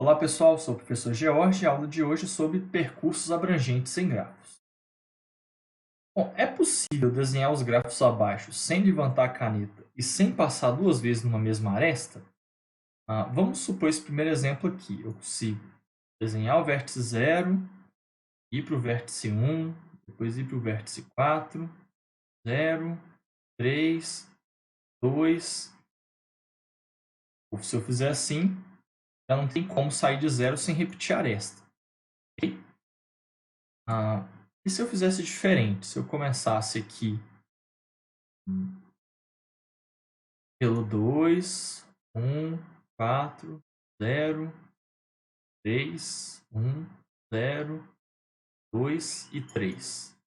Olá pessoal, sou o professor George e a aula de hoje é sobre percursos abrangentes em grafos. Bom, é possível desenhar os grafos abaixo sem levantar a caneta e sem passar duas vezes numa mesma aresta? Vamos supor esse primeiro exemplo aqui. Eu consigo desenhar o vértice 0, ir para o vértice 1, depois ir para o vértice 4, 0, 3, 2. Se eu fizer assim, já não tem como sair de 0 sem repetir a aresta. Ok? E se eu fizesse diferente? Se eu começasse aqui pelo 2, 1, 4, 0, 3, 1, 0, 2 e 3.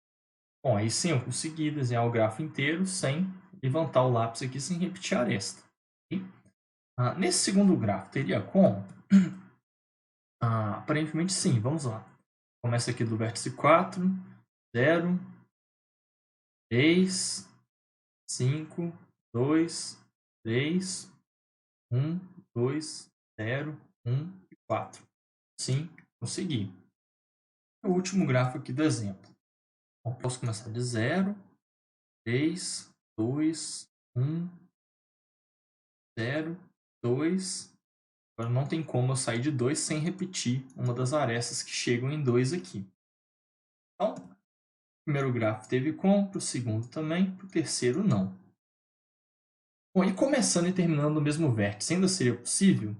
Bom, aí sim eu consegui desenhar o grafo inteiro sem levantar o lápis aqui, sem repetir a aresta. Okay? Nesse segundo grafo, teria como? Aparentemente sim, vamos lá. Começa aqui do vértice 4, 0, 3, 5, 2, 3, 1, 2, 0, 1 e 4. Sim, consegui. O último grafo aqui do exemplo. Então, posso começar de 0, 3, 2, 1, 0, 2. Agora não tem como eu sair de 2 sem repetir uma das arestas que chegam em 2 aqui. Então, o primeiro grafo teve como, para o segundo também, para o terceiro não. Bom, e começando e terminando no mesmo vértice, ainda seria possível?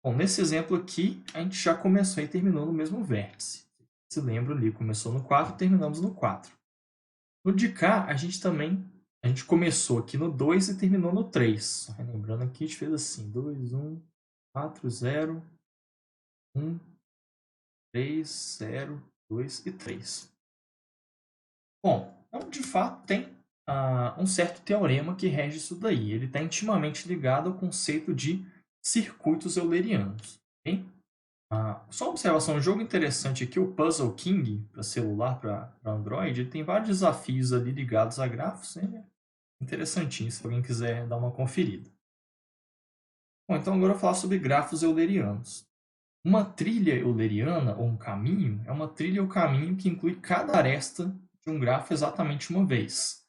Bom, nesse exemplo aqui, a gente já começou e terminou no mesmo vértice. Se lembra ali, começou no 4 e terminamos no 4. No de cá, a gente começou aqui no 2 e terminou no 3. Só relembrando aqui, a gente fez assim, 2, 1, 4, 0, 1, 3, 0, 2 e 3. Bom, então, de fato, tem um certo teorema que rege isso daí. Ele está intimamente ligado ao conceito de circuitos eulerianos. Okay? Só uma observação, um jogo interessante aqui, o Puzzle King, para celular, para Android, ele tem vários desafios ali ligados a grafos, né? Interessantinho, se alguém quiser dar uma conferida. Bom, então agora eu vou falar sobre grafos eulerianos. Uma trilha euleriana, ou um caminho, é uma trilha ou caminho que inclui cada aresta de um grafo exatamente uma vez.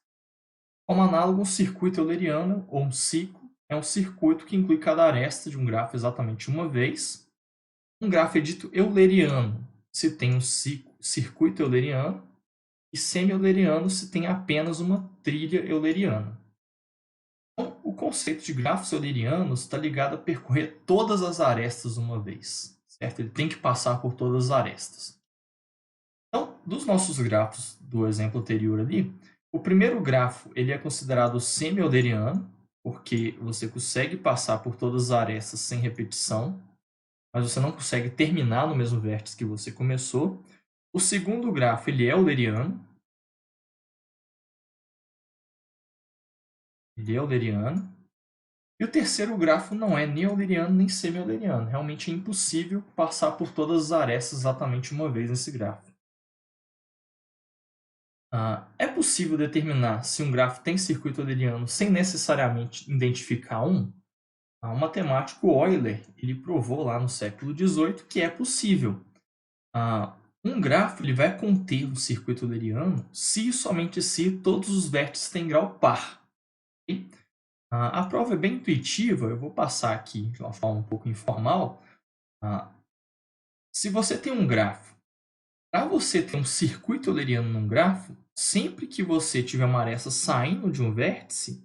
Como análogo, um circuito euleriano, ou um ciclo, é um circuito que inclui cada aresta de um grafo exatamente uma vez. Um grafo é dito euleriano se tem um circuito euleriano, e semi-euleriano se tem apenas uma trilha euleriana. Então, o conceito de grafos eulerianos está ligado a percorrer todas as arestas uma vez, certo? Ele tem que passar por todas as arestas. Então, dos nossos grafos do exemplo anterior ali, o primeiro grafo ele é considerado semi-euleriano, porque você consegue passar por todas as arestas sem repetição, mas você não consegue terminar no mesmo vértice que você começou. O segundo grafo ele é euleriano. Ele é euleriano. E o terceiro grafo não é nem euleriano nem semi-euleriano. Realmente é impossível passar por todas as arestas exatamente uma vez nesse grafo. É possível determinar se um grafo tem circuito euleriano sem necessariamente identificar um? O matemático Euler ele provou lá no século XVIII que é possível. Um grafo ele vai conter um circuito euleriano se e somente se todos os vértices têm grau par. Okay? A prova é bem intuitiva, eu vou passar aqui de uma forma um pouco informal. Se você tem um grafo, para você ter um circuito euleriano num grafo, sempre que você tiver uma aresta saindo de um vértice,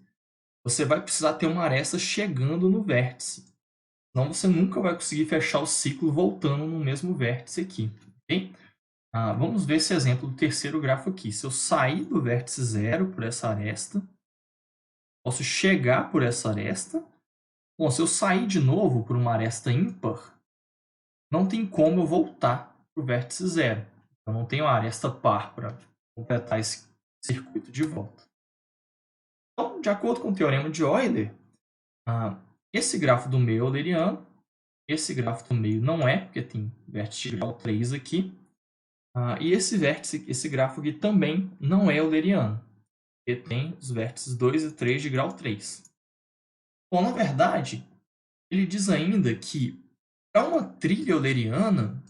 você vai precisar ter uma aresta chegando no vértice. Senão você nunca vai conseguir fechar o ciclo voltando no mesmo vértice aqui. Okay? Vamos ver esse exemplo do terceiro grafo aqui. Se eu sair do vértice 0 por essa aresta, posso chegar por essa aresta. Bom, se eu sair de novo por uma aresta ímpar, não tem como eu voltar para o vértice 0. Eu não tenho aresta par para completar esse circuito de volta. Então, de acordo com o teorema de Euler, esse grafo do meio é euleriano, esse grafo do meio não é, porque tem vértice de grau 3 aqui, e esse grafo aqui também não é euleriano, porque tem os vértices 2 e 3 de grau 3. Bom, na verdade, ele diz ainda que Para uma trilha euleriana,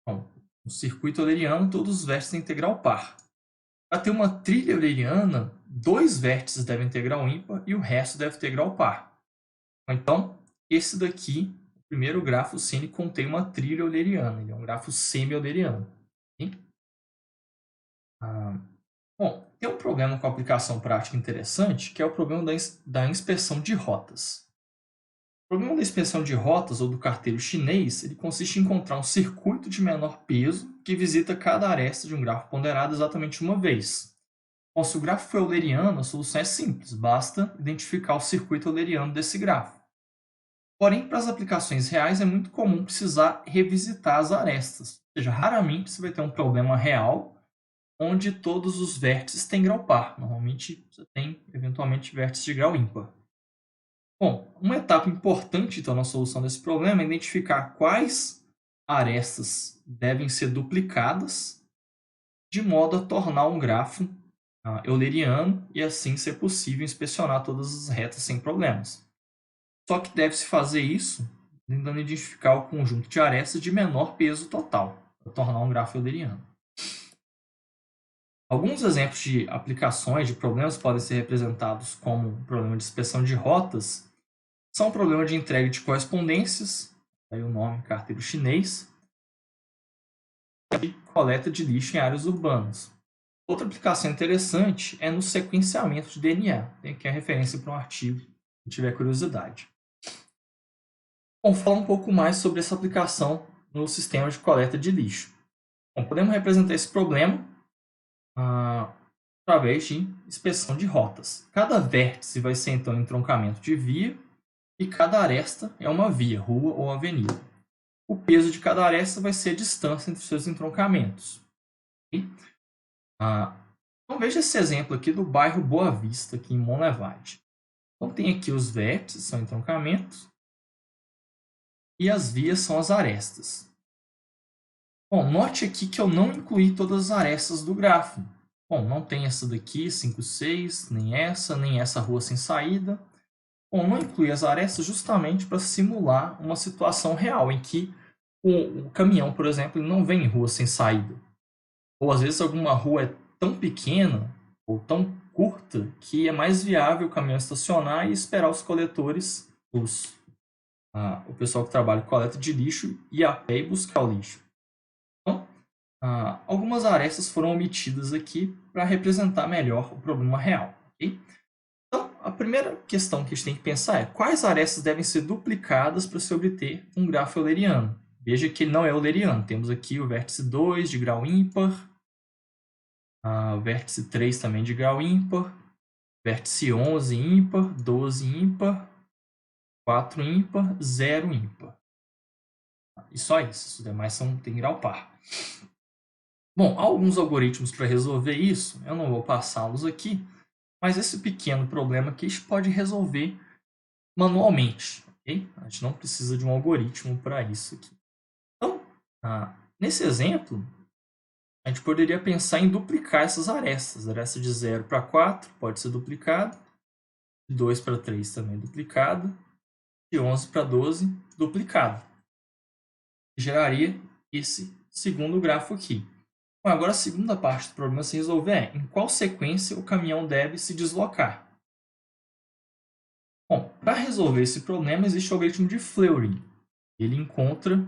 bom, no circuito euleriano, todos os vértices têm integral par. Para ter uma trilha euleriana, 2 vértices devem integral ímpar e o resto deve integral par. Então, esse daqui, o primeiro grafo sim, contém uma trilha euleriana. Ele é um grafo semi-euleriano. Okay? Bom, tem um problema com a aplicação prática interessante, que é o problema da inspeção de rotas. O problema da inspeção de rotas ou do carteiro chinês, ele consiste em encontrar um circuito de menor peso que visita cada aresta de um grafo ponderado exatamente uma vez. Bom, se o grafo for euleriano, a solução é simples, basta identificar o circuito euleriano desse grafo. Porém, para as aplicações reais é muito comum precisar revisitar as arestas, ou seja, raramente você vai ter um problema real onde todos os vértices têm grau par. Normalmente você tem, eventualmente, vértices de grau ímpar. Bom, uma etapa importante então na solução desse problema é identificar quais arestas devem ser duplicadas de modo a tornar um grafo euleriano e assim ser possível inspecionar todas as retas sem problemas. Só que deve-se fazer isso tentando identificar o conjunto de arestas de menor peso total para tornar um grafo euleriano. Alguns exemplos de aplicações de problemas podem ser representados como problema de inspeção de rotas, são o problema de entrega de correspondências, aí o nome carteiro chinês, e coleta de lixo em áreas urbanas. Outra aplicação interessante é no sequenciamento de DNA, tem aqui a referência para um artigo, se tiver curiosidade. Bom, falar um pouco mais sobre essa aplicação no sistema de coleta de lixo. Bom, podemos representar esse problema através de inspeção de rotas. Cada vértice vai ser então um entroncamento de via e cada aresta é uma via, rua ou avenida. O peso de cada aresta vai ser a distância entre seus entroncamentos. Então veja esse exemplo aqui do bairro Boa Vista, aqui em Monlevade. Então tem aqui os vértices, são entroncamentos, e as vias são as arestas. Bom, note aqui que eu não incluí todas as arestas do grafo. Bom, não tem essa daqui, 5, 6, nem essa rua sem saída. Bom, não incluí as arestas justamente para simular uma situação real em que o caminhão, por exemplo, não vem em rua sem saída. Ou às vezes alguma rua é tão pequena ou tão curta que é mais viável o caminhão estacionar e esperar os coletores, o pessoal que trabalha com coleta de lixo, ir a pé e buscar o lixo. Então, algumas arestas foram omitidas aqui para representar melhor o problema real. Okay? Então, a primeira questão que a gente tem que pensar é quais arestas devem ser duplicadas para se obter um grafo euleriano. Veja que ele não é euleriano. Temos aqui o vértice 2 de grau ímpar, o vértice 3 também de grau ímpar, vértice 11 ímpar, 12 ímpar, 4 ímpar, 0 ímpar. E só isso, os demais têm grau par. Bom, há alguns algoritmos para resolver isso, eu não vou passá-los aqui, mas esse pequeno problema aqui a gente pode resolver manualmente. Okay? A gente não precisa de um algoritmo para isso aqui. Então, nesse exemplo, a gente poderia pensar em duplicar essas arestas. A aresta de 0 para 4 pode ser duplicada, de 2 para 3 também duplicada, de 11 para 12 duplicada. Geraria esse segundo grafo aqui. Bom, agora a segunda parte do problema a se resolver é em qual sequência o caminhão deve se deslocar. Bom, para resolver esse problema existe o algoritmo de Fleury. Ele encontra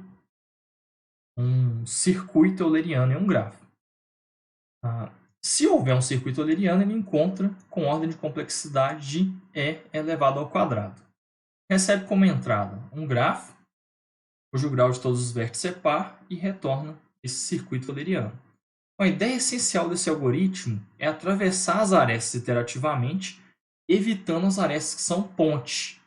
um circuito euleriano em um grafo. Se houver um circuito euleriano, ele encontra com ordem de complexidade de E elevado ao quadrado. Recebe como entrada um grafo, cujo grau de todos os vértices é par, e retorna esse circuito euleriano. A ideia essencial desse algoritmo é atravessar as arestas iterativamente, evitando as arestas que são ponte.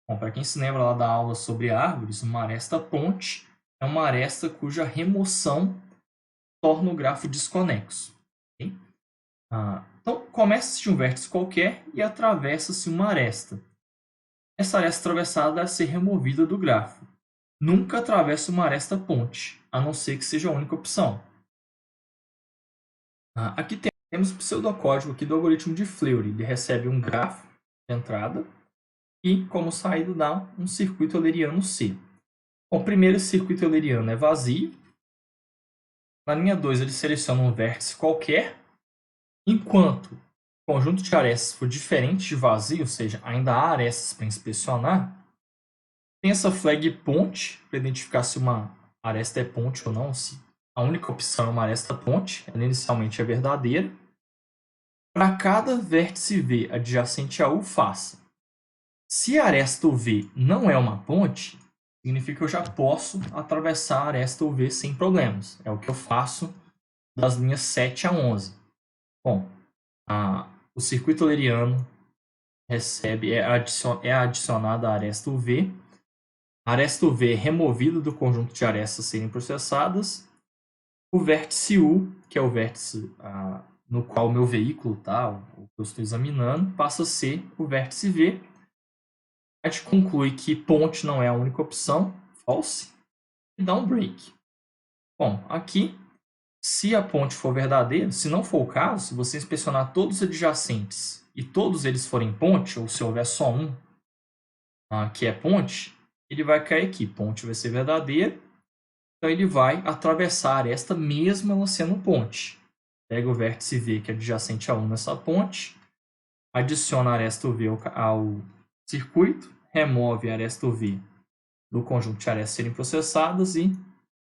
Bom, para quem se lembra lá da aula sobre árvores, uma aresta ponte é uma aresta cuja remoção torna o grafo desconexo. Okay? Então, começa-se de um vértice qualquer e atravessa-se uma aresta. Essa aresta atravessada deve ser removida do grafo. Nunca atravessa uma aresta ponte, a não ser que seja a única opção. Aqui temos o pseudocódigo aqui do algoritmo de Fleury. Ele recebe um grafo de entrada e, como saída, dá um circuito euleriano C. Bom, primeiro, o circuito euleriano é vazio. Na linha 2, ele seleciona um vértice qualquer. Enquanto o conjunto de arestas for diferente de vazio, ou seja, ainda há arestas para inspecionar, tem essa flag ponte para identificar se uma aresta é ponte ou não, se a única opção é uma aresta ponte, ela inicialmente é verdadeira. Para cada vértice V adjacente a U, faça. Se a aresta UV não é uma ponte, significa que eu já posso atravessar a aresta UV sem problemas. É o que eu faço das linhas 7 a 11. Bom, o circuito euleriano é adicionada a aresta UV. A aresta UV é removida do conjunto de arestas a serem processadas. O vértice U, que é o vértice no qual o meu veículo está, o que eu estou examinando, passa a ser o vértice V. A gente conclui que ponte não é a única opção, false, e dá um break. Bom, aqui, se a ponte for verdadeira, se não for o caso, se você inspecionar todos os adjacentes e todos eles forem ponte, ou se houver só um que é ponte, ele vai cair aqui. Ponte vai ser verdadeira, então ele vai atravessar a aresta mesmo ela sendo ponte. Pega o vértice V, que é adjacente a 1 nessa ponte, adiciona a aresta V ao circuito, remove a aresta V do conjunto de arestas serem processadas e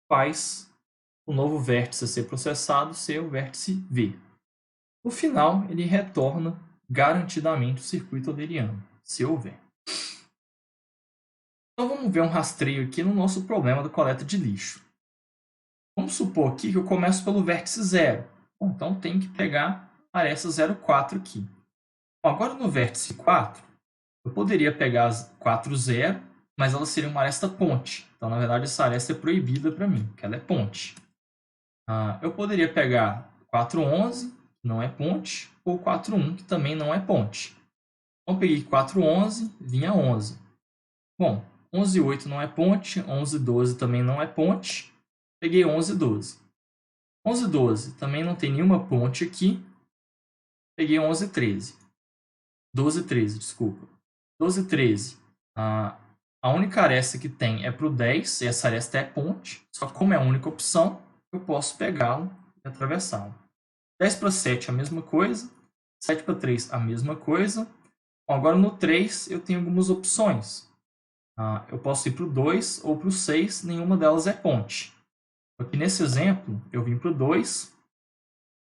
faz o novo vértice a ser processado ser o vértice V. No final, ele retorna garantidamente o circuito euleriano, se houver. Então vamos ver um rastreio aqui no nosso problema da coleta de lixo. Vamos supor aqui que eu começo pelo vértice 0. Bom, então tem que pegar a aresta 0,4 aqui. Bom, agora no vértice 4, eu poderia pegar as 4,0, mas ela seria uma aresta ponte. Então, na verdade, essa aresta é proibida para mim, porque ela é ponte. Eu poderia pegar 4,11, que não é ponte, ou 4,1, que também não é ponte. Então, peguei 4,11, vinha 11. Bom, 11,8 não é ponte, 11,12 também não é ponte. Peguei 11,12. 11,12 também não tem nenhuma ponte aqui. Peguei 11,13. 12,13, desculpa. 12,13. A única aresta que tem é para o 10, e essa aresta é ponte. Só que como é a única opção, eu posso pegá-lo e atravessá-lo. 10 para 7 a mesma coisa. 7 para 3 a mesma coisa. Bom, agora no 3 eu tenho algumas opções. Eu posso ir para o 2 ou para o 6, nenhuma delas é ponte. Aqui nesse exemplo, eu vim para o 2.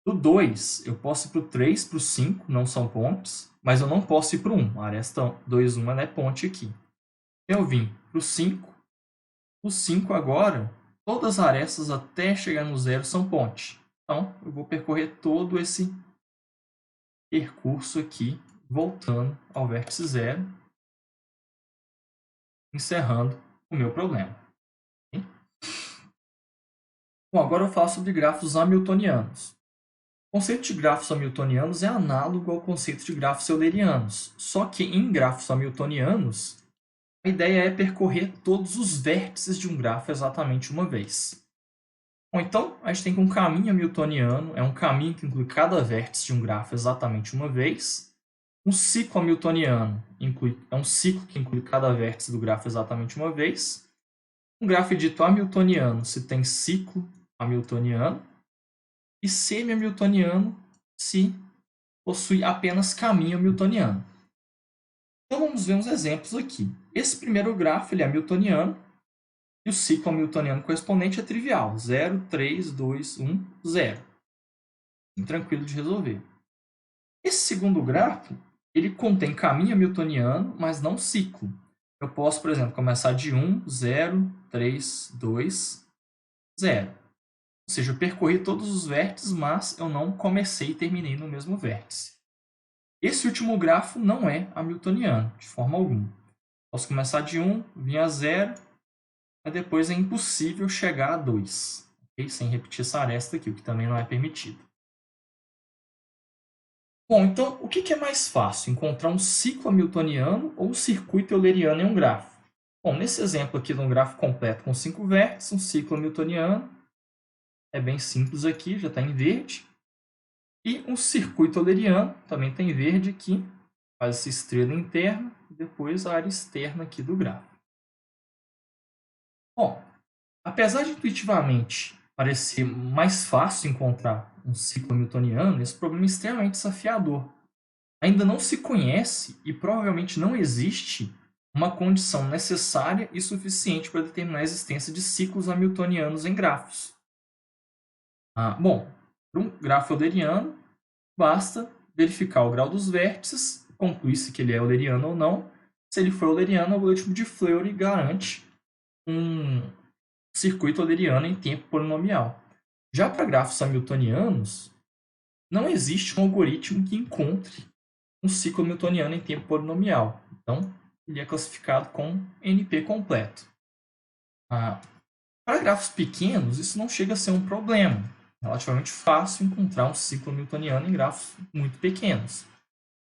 Do 2, eu posso ir para o 3, para o 5, não são pontes, mas eu não posso ir para o 1. A aresta 2, 1 é ponte aqui. Eu vim para o 5. O 5 agora, todas as arestas até chegar no 0 são ponte. Então, eu vou percorrer todo esse percurso aqui, voltando ao vértice 0, encerrando o meu problema. Bom, agora eu falo sobre grafos hamiltonianos. O conceito de grafos hamiltonianos é análogo ao conceito de grafos eulerianos, só que em grafos hamiltonianos, a ideia é percorrer todos os vértices de um grafo exatamente uma vez. Bom, então, a gente tem que um caminho hamiltoniano é um caminho que inclui cada vértice de um grafo exatamente uma vez. Um ciclo hamiltoniano é um ciclo que inclui cada vértice do grafo exatamente uma vez. Um grafo dito hamiltoniano se tem ciclo hamiltoniano. E semi-hamiltoniano se possui apenas caminho hamiltoniano. Então vamos ver uns exemplos aqui. Esse primeiro grafo ele é hamiltoniano e o ciclo hamiltoniano correspondente é trivial. 0, 3, 2, 1, 0. Tranquilo de resolver. Esse segundo grafo ele contém caminho hamiltoniano, mas não ciclo. Eu posso, por exemplo, começar de 1, 0, 3, 2, 0. Ou seja, eu percorri todos os vértices, mas eu não comecei e terminei no mesmo vértice. Esse último grafo não é hamiltoniano, de forma alguma. Posso começar de 1, vir a 0, mas depois é impossível chegar a 2, okay? Sem repetir essa aresta aqui, o que também não é permitido. Bom, então, o que é mais fácil? Encontrar um ciclo hamiltoniano ou um circuito euleriano em um grafo? Bom, nesse exemplo aqui de um grafo completo com 5 vértices, um ciclo hamiltoniano, é bem simples aqui, já está em verde. E um circuito euleriano, também está em verde aqui, faz essa estrela interna e depois a área externa aqui do grafo. Bom, apesar de intuitivamente parecer mais fácil encontrar um ciclo newtoniano, esse problema é extremamente desafiador. Ainda não se conhece e provavelmente não existe uma condição necessária e suficiente para determinar a existência de ciclos hamiltonianos em grafos. Bom, para um grafo euleriano, basta verificar o grau dos vértices, concluir se ele é euleriano ou não. Se ele for euleriano, o algoritmo de Fleury garante um circuito euleriano em tempo polinomial. Já para grafos hamiltonianos, não existe um algoritmo que encontre um ciclo hamiltoniano em tempo polinomial. Então, ele é classificado como NP completo. Para grafos pequenos, isso não chega a ser um problema. É relativamente fácil encontrar um ciclo hamiltoniano em grafos muito pequenos.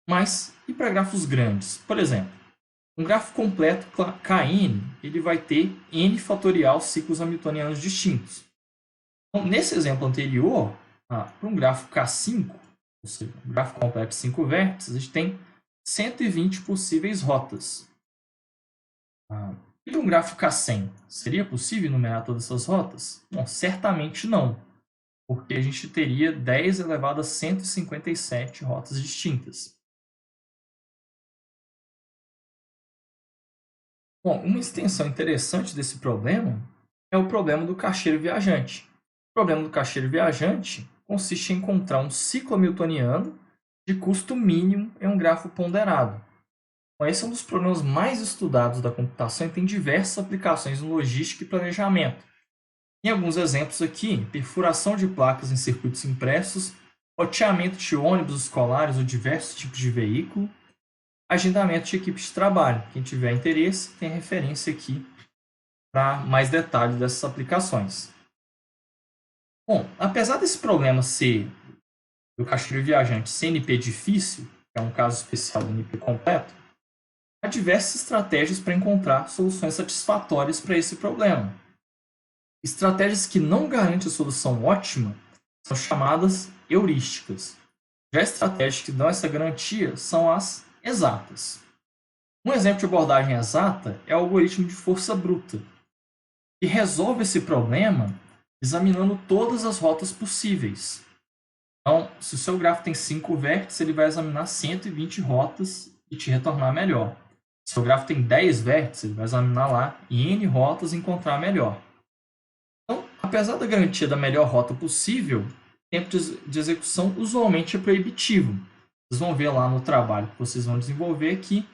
Mas, e para grafos grandes? Por exemplo, um grafo completo Kn ele vai ter n fatorial ciclos hamiltonianos distintos. Então, nesse exemplo anterior, para um grafo K5, ou seja, um grafo completo de 5 vértices, a gente tem 120 possíveis rotas. E para um gráfico K100, seria possível enumerar todas essas rotas? Bom, certamente não, porque a gente teria 10 elevado a 157 rotas distintas. Bom, uma extensão interessante desse problema é o problema do caixeiro viajante. O problema do caixeiro viajante consiste em encontrar um ciclo hamiltoniano de custo mínimo em um grafo ponderado. Bom, esse é um dos problemas mais estudados da computação e tem diversas aplicações em logística e planejamento. Em alguns exemplos aqui, perfuração de placas em circuitos impressos, roteamento de ônibus escolares ou diversos tipos de veículo, agendamento de equipes de trabalho. Quem tiver interesse, tem referência aqui para mais detalhes dessas aplicações. Bom, apesar desse problema ser do caixeiro viajante CNP difícil, que é um caso especial do NP completo, há diversas estratégias para encontrar soluções satisfatórias para esse problema. Estratégias que não garantem a solução ótima são chamadas heurísticas. Já estratégias que dão essa garantia são as exatas. Um exemplo de abordagem exata é o algoritmo de força bruta, que resolve esse problema examinando todas as rotas possíveis. Então, se o seu grafo tem 5 vértices, ele vai examinar 120 rotas e te retornar melhor. Se o seu grafo tem 10 vértices, ele vai examinar lá N rotas e encontrar melhor. Então, apesar da garantia da melhor rota possível, o tempo de execução usualmente é proibitivo. Vocês vão ver lá no trabalho que vocês vão desenvolver que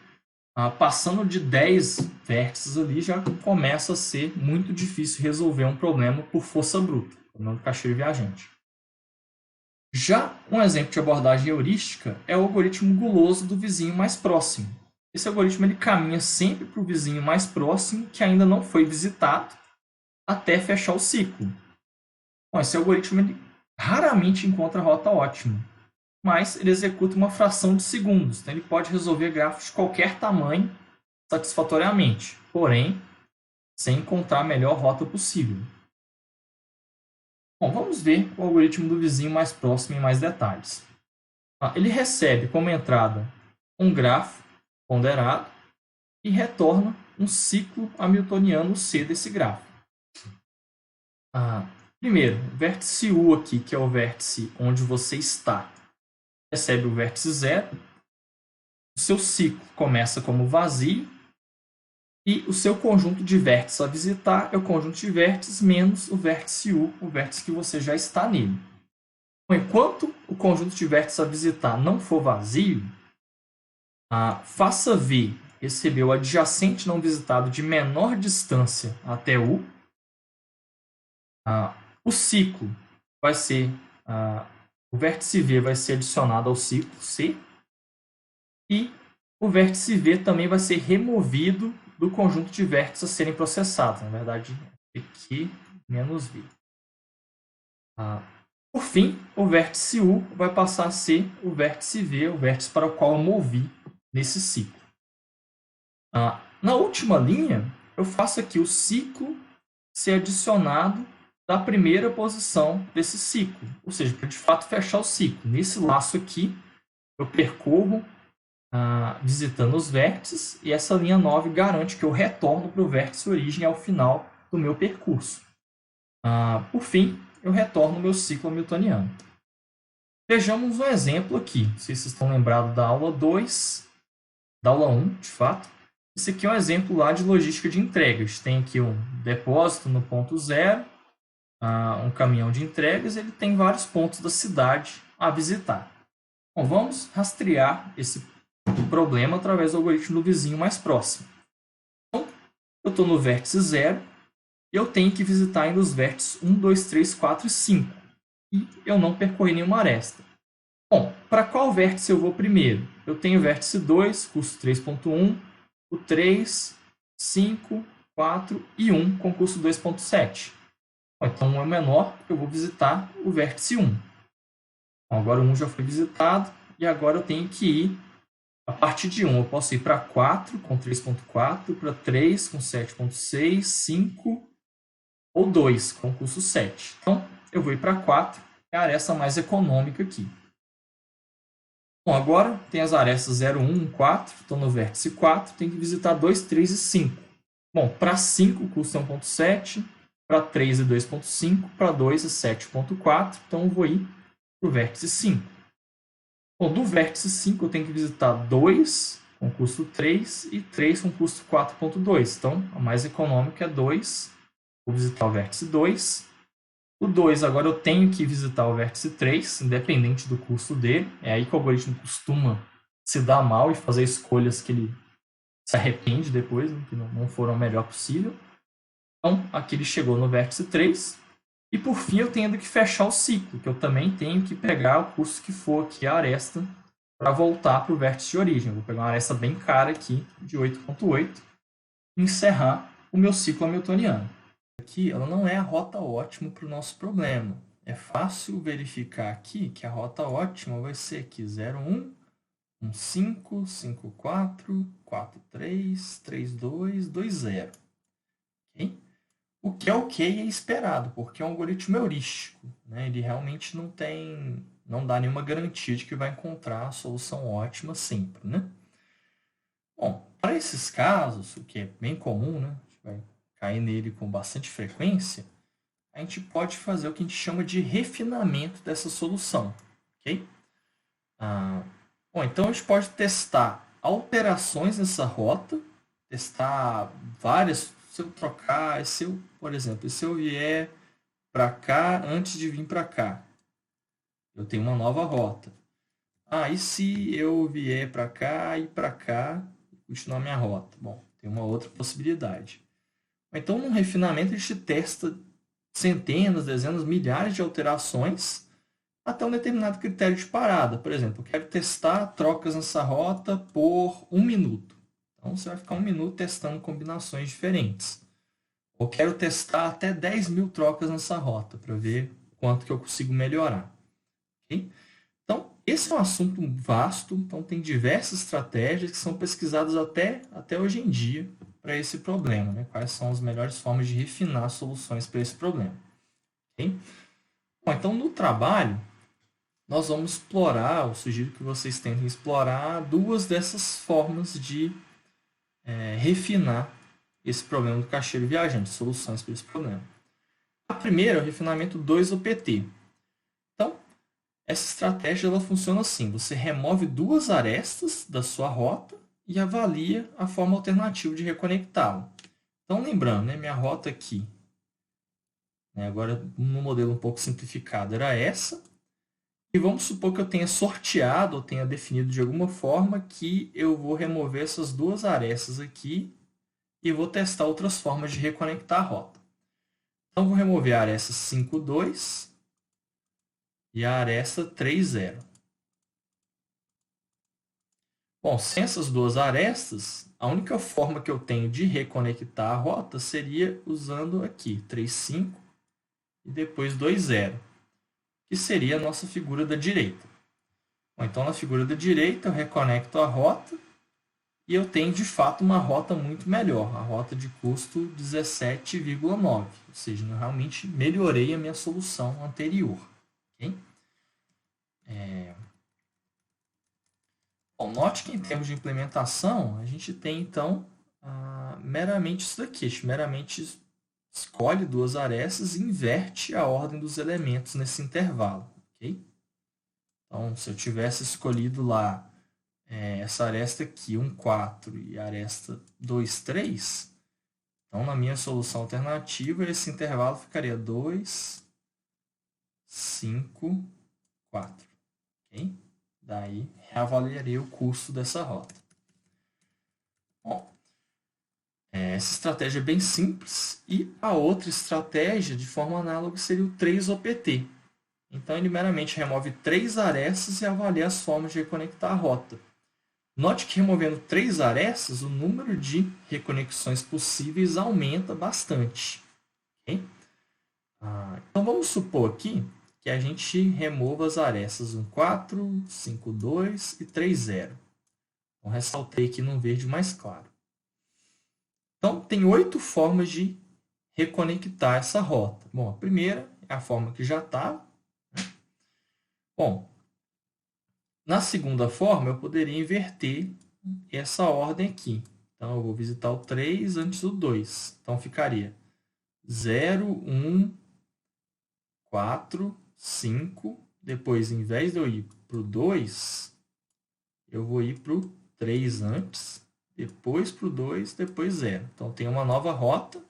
passando de 10 vértices ali já começa a ser muito difícil resolver um problema por força bruta, o problema do caixeiro viajante. Já um exemplo de abordagem heurística é o algoritmo guloso do vizinho mais próximo. Esse algoritmo ele caminha sempre para o vizinho mais próximo que ainda não foi visitado até fechar o ciclo. Bom, esse algoritmo ele raramente encontra a rota ótima, mas ele executa uma fração de segundos. Então ele pode resolver grafos de qualquer tamanho satisfatoriamente, porém, sem encontrar a melhor rota possível. Bom, vamos ver o algoritmo do vizinho mais próximo em mais detalhes. Ele recebe como entrada um grafo ponderado e retorna um ciclo hamiltoniano C desse grafo. Primeiro, o vértice U aqui, que é o vértice onde você está, recebe o vértice 0. O seu ciclo começa como vazio e o seu conjunto de vértices a visitar é o conjunto de vértices menos o vértice U, o vértice que você já está nele. Enquanto o conjunto de vértices a visitar não for vazio, faça V receber o adjacente não visitado de menor distância até U. O ciclo vai ser... o vértice V vai ser adicionado ao ciclo C. E o vértice V também vai ser removido do conjunto de vértices a serem processados. Na verdade, aqui menos V. Por fim, o vértice U vai passar a ser o vértice V, o vértice para o qual eu movi nesse ciclo. Na última linha, eu faço aqui o ciclo ser adicionado da primeira posição desse ciclo. Ou seja, para de fato fechar o ciclo. Nesse laço aqui, eu percorro visitando os vértices e essa linha 9 garante que eu retorno para o vértice origem ao final do meu percurso. Por fim, eu retorno ao meu ciclo hamiltoniano. Vejamos um exemplo aqui. Se vocês estão lembrados da aula 2, da aula 1, de fato. Esse aqui é um exemplo lá de logística de entregas. Tem aqui um depósito no ponto 0, um caminhão de entregas, ele tem vários pontos da cidade a visitar. Bom, vamos rastrear esse problema através do algoritmo do vizinho mais próximo. Então, eu estou no vértice 0 e eu tenho que visitar ainda os vértices 1, 2, 3, 4 e 5. E eu não percorri nenhuma aresta. Bom, para qual vértice eu vou primeiro? Eu tenho o vértice 2, custo 3.1, o 3, 5, 4 e 1 com custo 2.7. Então, 1 é menor, eu vou visitar o vértice 1. Então, agora o 1 já foi visitado e agora eu tenho que ir, a partir de 1, eu posso ir para 4 com 3.4, para 3 com 7.6, 5 ou 2 com custo 7. Então, eu vou ir para 4, é a aresta mais econômica aqui. Bom, agora tem as arestas 0, 1, 4, estou no vértice 4, tenho que visitar 2, 3 e 5. Bom, para 5 o custo é 1.7, para 3 é 2.5, para 2 é 7.4, então eu vou ir para o vértice 5. Bom, do vértice 5 eu tenho que visitar 2 com custo 3 e 3 com custo 4.2. Então, a mais econômica é 2, vou visitar o vértice 2. O 2, agora eu tenho que visitar o vértice 3, independente do custo dele. É aí que o algoritmo costuma se dar mal e fazer escolhas que ele se arrepende depois, né, que não foram o melhor possível. Então, aqui ele chegou no vértice 3. E, por fim, eu tenho que fechar o ciclo, que eu também tenho que pegar o custo que for aqui, a aresta, para voltar para o vértice de origem. Eu vou pegar uma aresta bem cara aqui, de 8.8, e encerrar o meu ciclo hamiltoniano. Aqui, ela não é a rota ótima para o nosso problema. É fácil verificar aqui que a rota ótima vai ser aqui 0,1, 1,5, 5,4, 4,3, 3,2, 2,0. Ok? O que é ok e é esperado, porque é um algoritmo heurístico. Né? Ele realmente não dá nenhuma garantia de que vai encontrar a solução ótima sempre. Né? Bom, para esses casos, o que é bem comum, né? A gente vai cair nele com bastante frequência, a gente pode fazer o que a gente chama de refinamento dessa solução. Ok? Bom, então a gente pode testar alterações nessa rota, testar várias. Se eu trocar, por exemplo, se eu vier para cá antes de vir para cá, eu tenho uma nova rota. E se eu vier para cá e para cá, continuar minha rota? Bom, tem uma outra possibilidade. Então, no refinamento, a gente testa centenas, dezenas, milhares de alterações até um determinado critério de parada. Por exemplo, eu quero testar trocas nessa rota por 1 minuto. Então, você vai ficar 1 minuto testando combinações diferentes. Ou quero testar até 10.000 trocas nessa rota para ver quanto que eu consigo melhorar. Okay? Então, esse é um assunto vasto. Então, tem diversas estratégias que são pesquisadas até hoje em dia para esse problema. Né? Quais são as melhores formas de refinar soluções para esse problema. Okay? Bom, então, no trabalho, nós vamos explorar, eu sugiro que vocês tentem explorar duas dessas formas de refinar esse problema do caixeiro viajante, soluções para esse problema. A primeira é o refinamento 2OPT. Então, essa estratégia ela funciona assim, você remove 2 arestas da sua rota e avalia a forma alternativa de reconectá-la. Então, lembrando, né, minha rota aqui, agora no modelo um pouco simplificado, era essa. E vamos supor que eu tenha sorteado ou tenha definido de alguma forma que eu vou remover essas 2 arestas aqui e vou testar outras formas de reconectar a rota. Então, vou remover a aresta 5,2 e a aresta 3,0. Bom, sem essas 2 arestas, a única forma que eu tenho de reconectar a rota seria usando aqui 3,5 e depois 2,0, que seria a nossa figura da direita. Bom, então, na figura da direita, eu reconecto a rota e eu tenho, de fato, uma rota muito melhor, a rota de custo 17,9, ou seja, eu realmente melhorei a minha solução anterior. Okay? Bom, note que em termos de implementação, a gente tem, então, meramente isso daqui, meramente escolhe duas arestas e inverte a ordem dos elementos nesse intervalo. Okay? Então, se eu tivesse escolhido lá essa aresta aqui, 1, 4, e a aresta 2, 3, então, na minha solução alternativa, esse intervalo ficaria 2, 5, 4. Okay? Daí, reavaliarei o custo dessa rota. Bom, essa estratégia é bem simples. E a outra estratégia, de forma análoga, seria o 3OPT. Então, ele meramente remove 3 arestas e avalia as formas de reconectar a rota. Note que removendo 3 arestas, o número de reconexões possíveis aumenta bastante. Okay? Então, vamos supor aqui que a gente remova as arestas 1, 4, 5, 2 e 3, 0. Então, ressaltei aqui no verde mais claro. Então, tem 8 formas de reconectar essa rota. Bom, a primeira é a forma que já está. Bom, na segunda forma, eu poderia inverter essa ordem aqui. Então, eu vou visitar o 3 antes do 2. Então, ficaria 0, 1, 4, 5. Depois, em vez de eu ir para o 2, eu vou ir para o 3 antes, depois para o 2, depois 0. Então, tem uma nova rota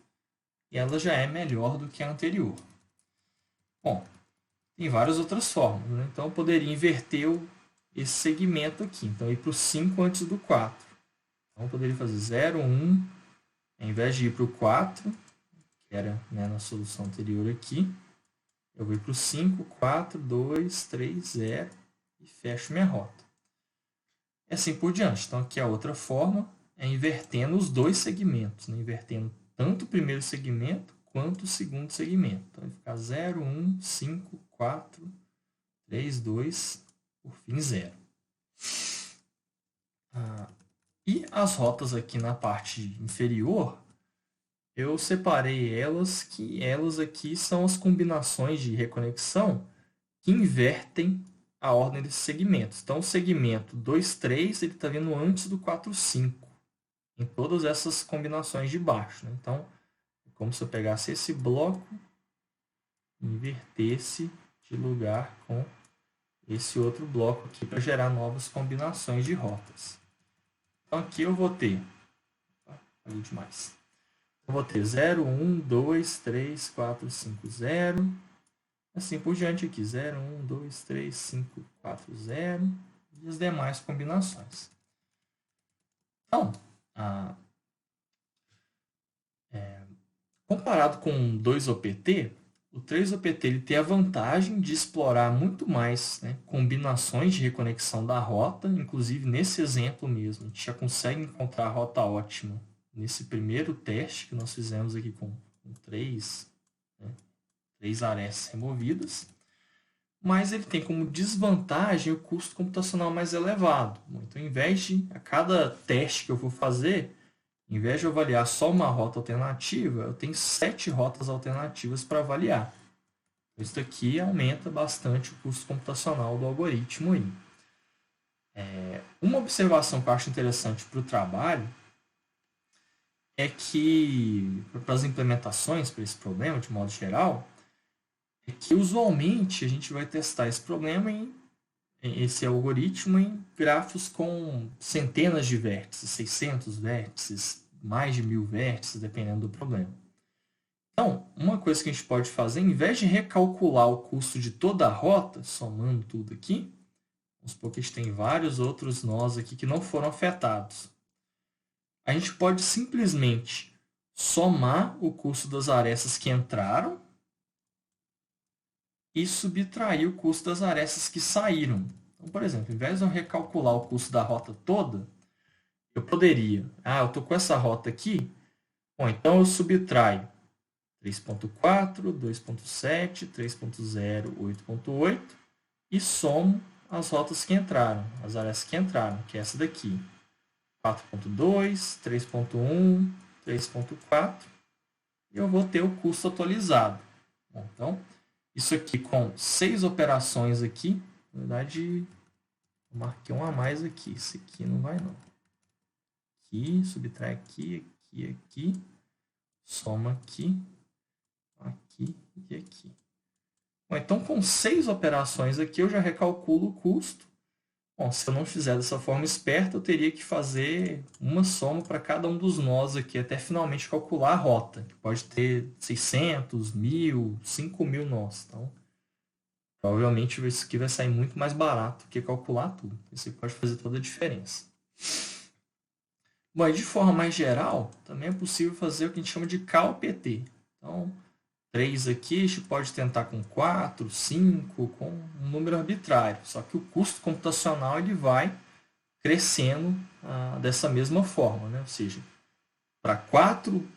e ela já é melhor do que a anterior. Bom, tem várias outras formas, né? Então, eu poderia inverter esse segmento aqui. Então, ir para o 5 antes do 4. Então, eu poderia fazer 0, 1, ao invés de ir para o 4, que era na solução anterior aqui, eu vou ir para o 5, 4, 2, 3, 0 e fecho minha rota. E assim por diante. Então, aqui a outra forma é invertendo os dois segmentos, né? Invertendo tanto o primeiro segmento quanto o segundo segmento. Então, vai ficar 0, 1, 5, 4, 3, 2, por fim 0. E as rotas aqui na parte inferior, eu separei elas, que elas aqui são as combinações de reconexão que invertem a ordem desses segmentos. Então, o segmento 2, 3, ele está vindo antes do 4, 5, em todas essas combinações de baixo. Né? Então, é como se eu pegasse esse bloco e invertesse de lugar com esse outro bloco aqui para gerar novas combinações de rotas. Então, aqui eu vou ter... Falei demais. Eu vou ter 0, 1, 2, 3, 4, 5, 0. Assim por diante aqui. 0, 1, 2, 3, 5, 4, 0. E as demais combinações. Então, comparado com o 2OPT, o 3OPT ele tem a vantagem de explorar muito mais, né, combinações de reconexão da rota. Inclusive, nesse exemplo mesmo, a gente já consegue encontrar a rota ótima nesse primeiro teste que nós fizemos aqui com 3 arestas removidas. Mas ele tem como desvantagem o custo computacional mais elevado. Então, ao invés de, a cada teste que eu vou fazer, em vez de eu avaliar só uma rota alternativa, eu tenho 7 rotas alternativas para avaliar. Isso aqui aumenta bastante o custo computacional do algoritmo. Uma observação que eu acho interessante para o trabalho é que, para as implementações para esse problema, de modo geral, é que usualmente a gente vai testar esse problema esse algoritmo em grafos com centenas de vértices, 600 vértices, mais de 1000 vértices, dependendo do problema. Então, uma coisa que a gente pode fazer, em vez de recalcular o custo de toda a rota, somando tudo aqui, vamos supor que a gente tem vários outros nós aqui que não foram afetados. A gente pode simplesmente somar o custo das arestas que entraram e subtrair o custo das arestas que saíram. Então, por exemplo, ao invés de eu recalcular o custo da rota toda, eu poderia, eu estou com essa rota aqui, bom, então eu subtraio 3.4, 2.7, 3.0, 8.8 e somo as rotas que entraram, as arestas que entraram, que é essa daqui. 4.2, 3.1, 3.4 e eu vou ter o custo atualizado. Bom, então, isso aqui com 6 operações aqui, na verdade, eu marquei um a mais aqui. Esse aqui não vai não. Aqui, subtrai aqui, aqui, aqui, soma aqui e aqui. Bom, então, com 6 operações aqui, eu já recalculo o custo. Bom, se eu não fizer dessa forma esperta, eu teria que fazer uma soma para cada um dos nós aqui, até finalmente calcular a rota, que pode ter 600, 1.000, 5.000 nós. Então, provavelmente isso aqui vai sair muito mais barato que calcular tudo. Isso pode fazer toda a diferença. Bom, e de forma mais geral, também é possível fazer o que a gente chama de CAL-PT. Então, 3 aqui, a gente pode tentar com 4, 5, com um número arbitrário. Só que o custo computacional ele vai crescendo dessa mesma forma, né? Ou seja, para 4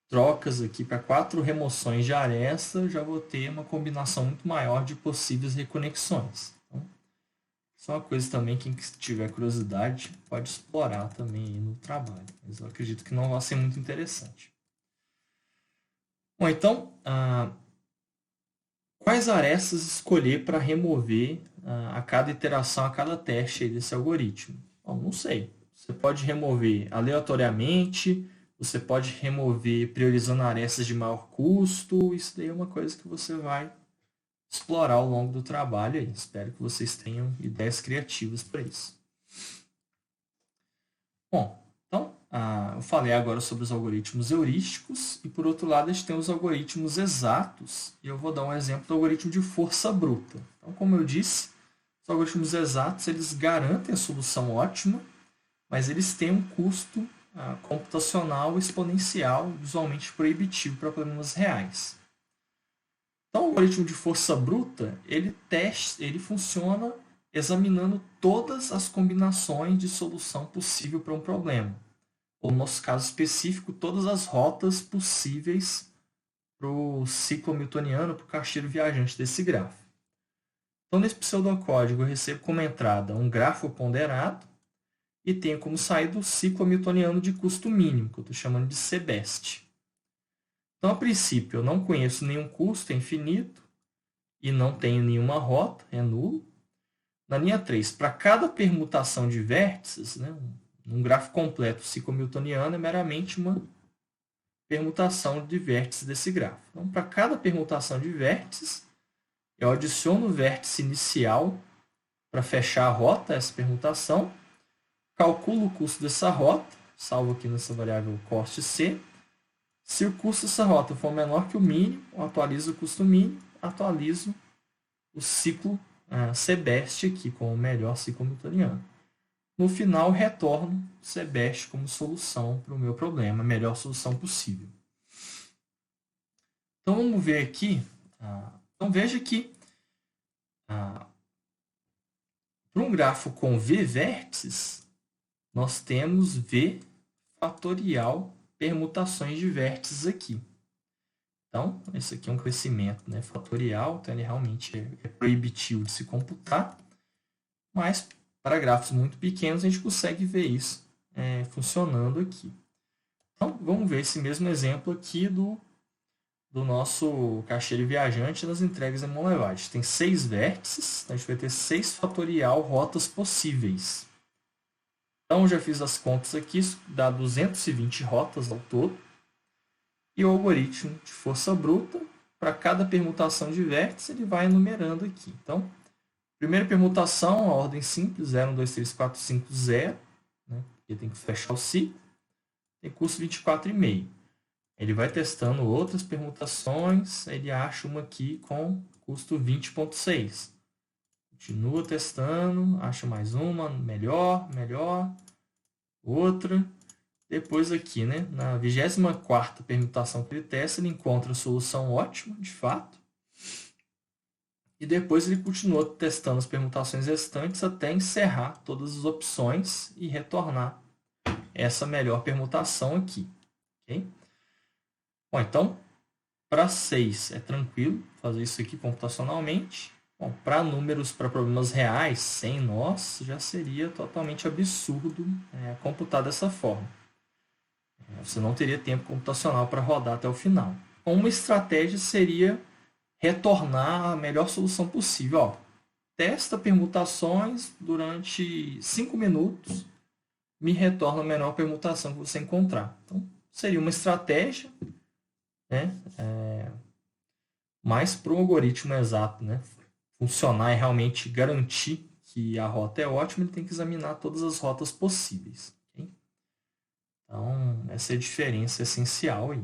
trocas aqui, para 4 remoções de aresta, eu já vou ter uma combinação muito maior de possíveis reconexões. Então, isso é uma coisa também, quem tiver curiosidade pode explorar também aí no trabalho. Mas eu acredito que não vai ser muito interessante. Bom, então, quais arestas escolher para remover a cada iteração, a cada teste desse algoritmo? Bom, não sei. Você pode remover aleatoriamente, você pode remover priorizando arestas de maior custo. Isso daí é uma coisa que você vai explorar ao longo do trabalho. Aí. Espero que vocês tenham ideias criativas para isso. Bom, então, eu falei agora sobre os algoritmos heurísticos e, por outro lado, a gente tem os algoritmos exatos. E eu vou dar um exemplo do algoritmo de força bruta. Então, como eu disse, os algoritmos exatos eles garantem a solução ótima, mas eles têm um custo computacional exponencial, visualmente proibitivo para problemas reais. Então, o algoritmo de força bruta ele funciona examinando todas as combinações de solução possível para um problema. Ou, no nosso caso específico, todas as rotas possíveis para o ciclo hamiltoniano, para o caixeiro viajante desse grafo. Então, nesse pseudocódigo, eu recebo como entrada um grafo ponderado e tenho como saída o ciclo hamiltoniano de custo mínimo, que eu estou chamando de CBEST. Então, a princípio, eu não conheço nenhum custo, é infinito, e não tenho nenhuma rota, é nulo. Na linha 3, para cada permutação de vértices, né, num grafo completo, o ciclo hamiltoniano é meramente uma permutação de vértices desse grafo. Então, para cada permutação de vértices, eu adiciono o vértice inicial para fechar a rota, essa permutação, calculo o custo dessa rota, salvo aqui nessa variável cost C. Se o custo dessa rota for menor que o mínimo, eu atualizo o custo mínimo, atualizo o ciclo CBEST aqui como o melhor ciclo hamiltoniano. No final, retorno CBEST como solução para o meu problema, a melhor solução possível. Então, vamos ver aqui. Então, veja que para um grafo com V vértices, nós temos V fatorial permutações de vértices aqui. Então, esse aqui é um crescimento fatorial, então ele realmente é proibitivo de se computar, mas para grafos muito pequenos a gente consegue ver isso funcionando aqui. Então, vamos ver esse mesmo exemplo aqui do nosso caixeiro viajante nas entregas em Monlevade. Tem 6 vértices, então a gente vai ter 6 fatorial rotas possíveis. Então, já fiz as contas aqui, isso dá 220 rotas ao todo. E o algoritmo de força bruta, para cada permutação de vértice, ele vai enumerando aqui. Então, primeira permutação, a ordem simples, 0, 1, 2, 3, 4, 5, 0. Né? Porque tem que fechar o ciclo. Tem custo 24,5. Ele vai testando outras permutações, ele acha uma aqui com custo 20,6. Continua testando, acha mais uma, melhor, outra. Depois aqui, né, na 24ª permutação que ele testa, ele encontra a solução ótima, de fato. E depois ele continua testando as permutações restantes até encerrar todas as opções e retornar essa melhor permutação aqui. Okay? Bom, então, para 6 é tranquilo fazer isso aqui computacionalmente. Bom, para números, para problemas reais, sem nós, já seria totalmente absurdo computar dessa forma. Você não teria tempo computacional para rodar até o final. Uma estratégia seria retornar a melhor solução possível. Ó, testa permutações durante 5 minutos, me retorna a melhor permutação que você encontrar. Então, seria uma estratégia, né? Mas para o algoritmo exato, né, funcionar e realmente garantir que a rota é ótima, ele tem que examinar todas as rotas possíveis. Okay? Então, essa é a diferença essencial aí.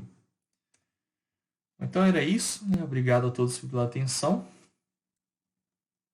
Então era isso. Né? Obrigado a todos pela atenção.